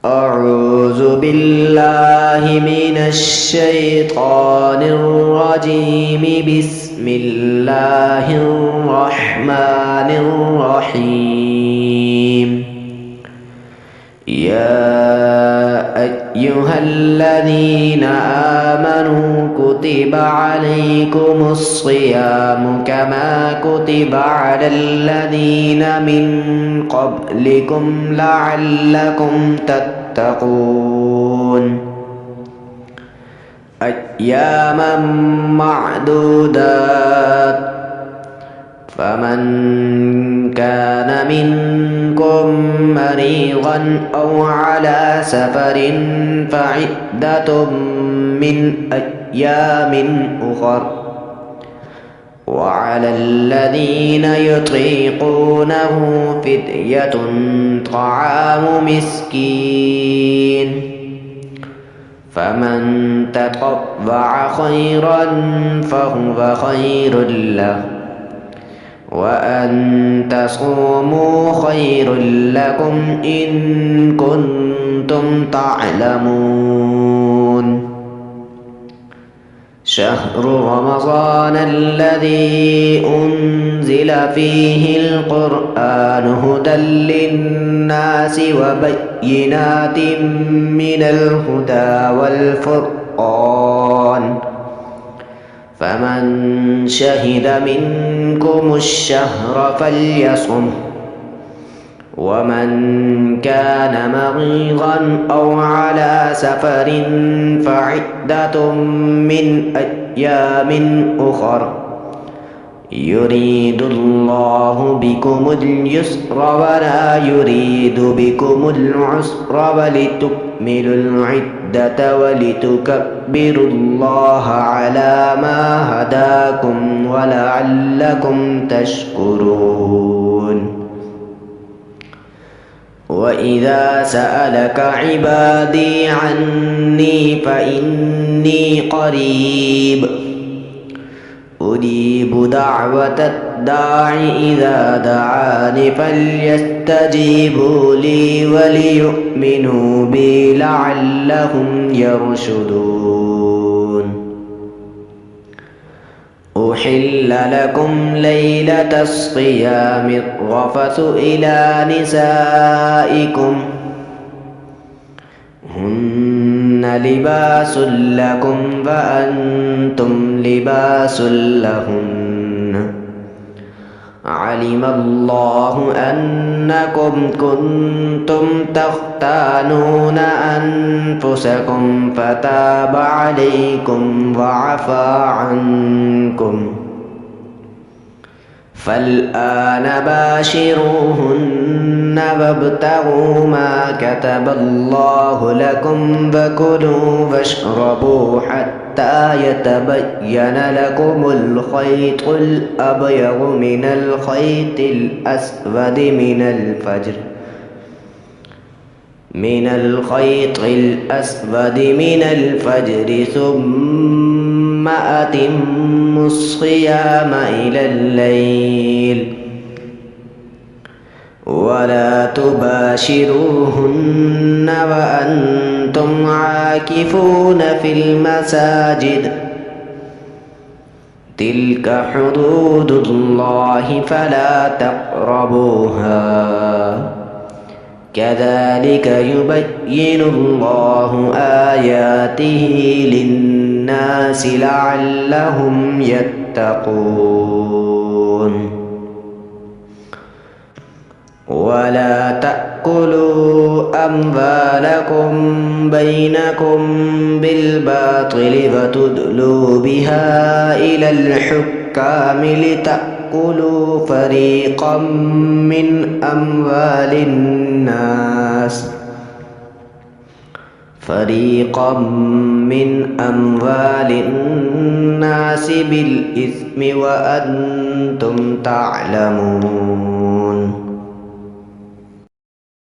أعوذ بالله من الشيطان الرجيم. بسم الله الرحمن الرحيم. يا أيها الذين آمنوا كتب عليكم الصيام كما كتب على الذين من قبلكم لعلكم تتقون. أياما معدودات، فمن كان منكم مريضا أو على سفر فعدة من أيام أخر، وعلى الذين يطيقونه فدية طعام مسكين، فمن تطوع خيرا فهو خير له، وأن تصوموا خير لكم إن كنتم تعلمون. شهر رمضان الذي أنزل فيه القرآن هدى للناس وبينات من الهدى والفرقان، فمن شهد منكم الشهر فليصمه، ومن كان مريضا أو على سفر فعدة من أيام أخر، يريد الله بكم اليسر ولا يريد بكم العسر ولتكملوا العدة ولتكبروا الله على ما هداكم ولعلكم تشكرون. وإذا سألك عبادي عني فإني قريب أجيب دعوة الداع إذا دعاني فليستجيبوا لي وليؤمنوا بي لعلهم يرشدون. أحل لكم ليلة الصيام الرفث إلى نسائكم هن لباس لكم وأنتم لباس لهن، علم الله أنكم كنتم تختانون أنفسكم فتاب عليكم وعفى عنكم، فالآن باشروهن وابتغوا ما كتب الله لكم وكلوا واشربوا حتى يتبين لكم الخيط الأبيض من الخيط الأسود من الفجر ثم أتموا الصيام إلى الليل، ولا تباشروهن وأنتم عاكفون في المساجد، تلك حدود الله فلا تقربوها، كذلك يبين الله آياته للناس لعلهم يتقون. ولا تأكلوا أموالكم بينكم بالباطل وتدلوا بها إلى الحكام لتأكلوا فريقا من أموال الناس بالإثم وأنتم تعلمون.